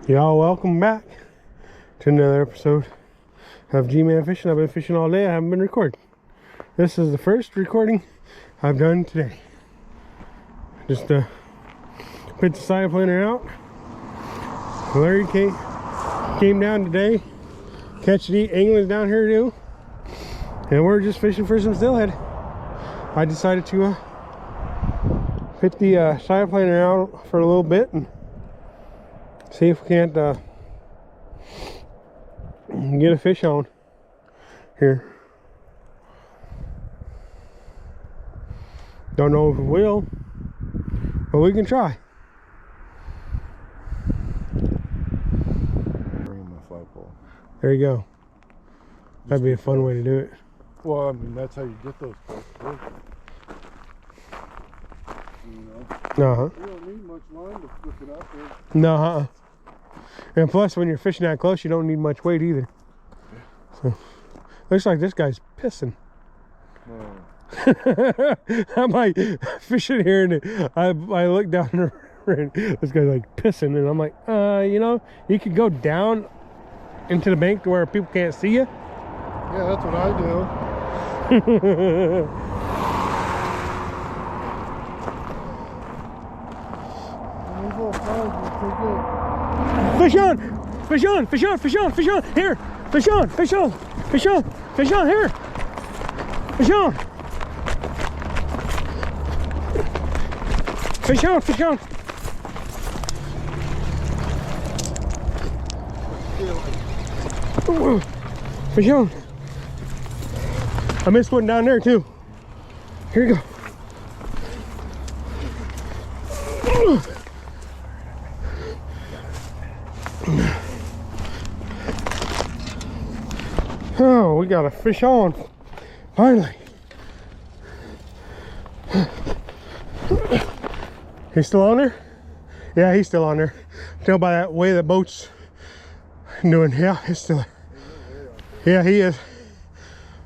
Y'all, welcome back to another episode of G-Man Fishing. I've been fishing all day. I haven't been recording. This is the first recording I've done today. Just put the side planer out. Larry came down today. Catch and eat anglers down here too. And we're just fishing for some steelhead. I decided to put the side planer out for a little bit and see if we can't get a fish on here. Don't know if we will, but we can try. There you go. That'd be a fun way to do it. Well, I mean, that's how you get those fish. You know? You don't need much line to flip it up there. No, And plus, when you're fishing that close, you don't need much weight either. So, looks like this guy's pissing. I'm like fishing here, and I look down the river, and this guy's like pissing, and I'm like, you know, you could go down into the bank to where people can't see you. Yeah, that's what I do. Fish on! Fish on! Fish on! Fish on! Fish on! Here! Fish on! Fish on! Fish on! Fish on! Here! Fish on! Fish on! Fish on! Ooh, fish on! I missed one down there too. Here you go. Oh, we got a fish on finally. He's still on there? Yeah, he's still on there. Tell by that way the boat's doing. Yeah, he's still there. Yeah, he is.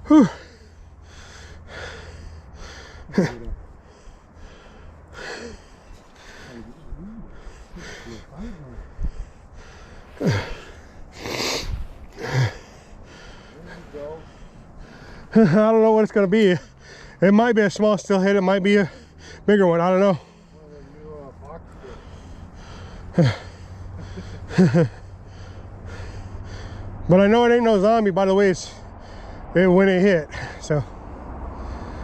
Whew. I don't know what it's going to be. It might be a small steelhead. It might be a bigger one. I don't know. But I know it ain't no zombie by the way when it hit. So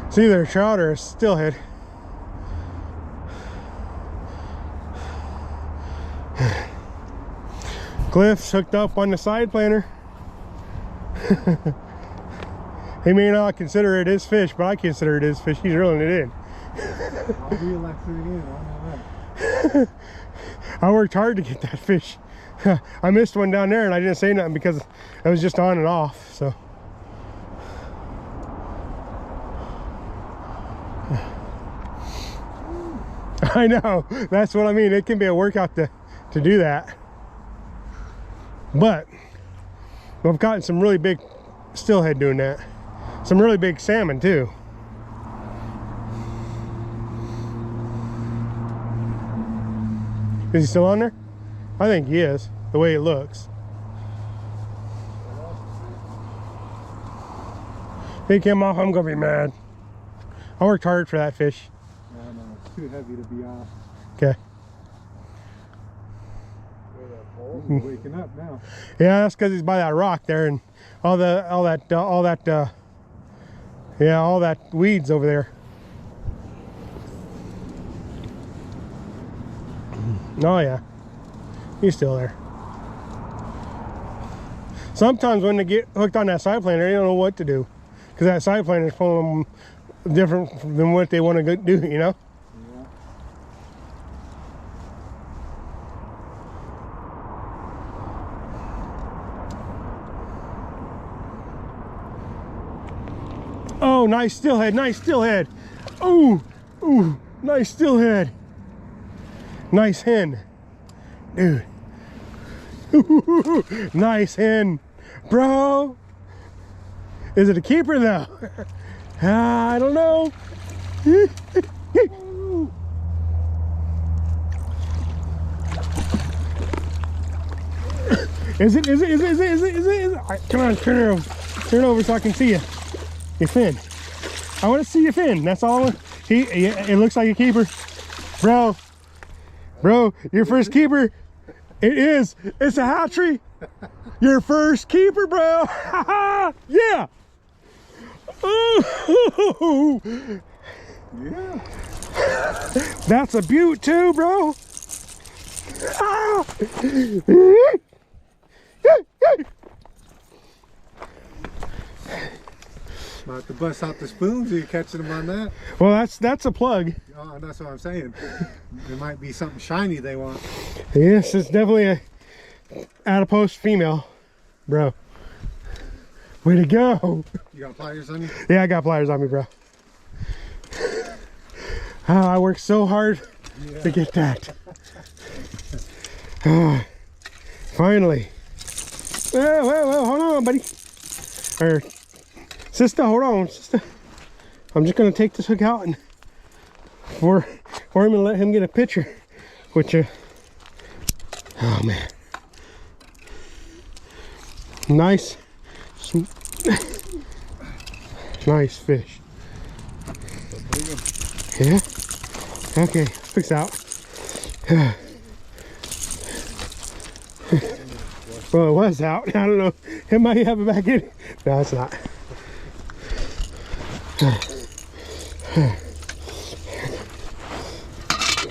it's either a trout or a steelhead. Cliff's hooked up on the side planer. He may not consider it his fish, but I consider it his fish. He's reeling it in. I'll be electric in on that. I worked hard to get that fish. I missed one down there and I didn't say nothing because it was just on and off. So I know, that's what I mean. It can be a workout to do that. But I've gotten some really big steelhead doing that. Some really big salmon too. Is he still on there? I think he is, the way it looks. If he came off, I'm gonna be mad. I worked hard for that fish. Yeah, no, it's too heavy to be off. Okay. He's waking up now. Yeah, that's because he's by that rock there, and all that weeds over there. Oh yeah, he's still there. Sometimes when they get hooked on that side planer, they don't know what to do, because that side planer is pulling them different than what they want to do, you know. Yeah. Oh, nice steelhead, nice steelhead. Ooh, ooh, nice steelhead. Nice hen, dude. Nice hen, bro. Is it a keeper though? I don't know. Is it? Is it? Is it? Is it? Is it? Is it? Is it? All right, come on, turn it over. Turn it over so I can see you. Your fin. I want to see your fin. That's all I want. It looks like a keeper. Bro, your first keeper. It is. It's a hatchery. Your first keeper, bro. Yeah. Oh. Yeah. That's a beaut too, bro. Ah. Might have to bust out the spoons. Are you catching them on that? Well, that's a plug. Oh, that's what I'm saying. There might be something shiny they want. Yes, it's definitely a adipose female, bro. Way to go. You got pliers on you? Yeah, I got pliers on me, bro. Oh, I worked so hard to get that. Finally. Well, hold on, buddy. Or, sister, hold on, sister. I'm just gonna take this hook out and for him and let him get a picture with you. Oh man. Nice. Nice fish. Yeah? Okay, fix out. Well, it was out. I don't know. It might have it back in. No, it's not.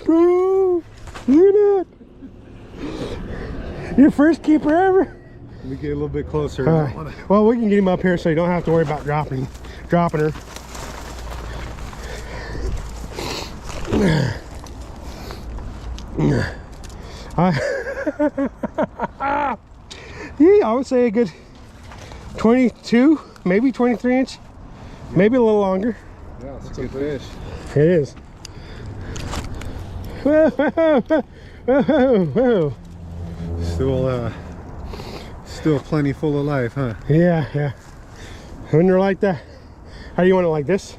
Bro, look at that. Your first keeper ever? Let me get a little bit closer. Well, we can get him up here so you don't have to worry about dropping her. Yeah, I would say a good 22, maybe 23 inch, maybe a little longer. Yeah, it's a good fish. It is. Whoa, whoa, whoa. Still plenty full of life, huh? Yeah. When they're like that, how do you want it, like this?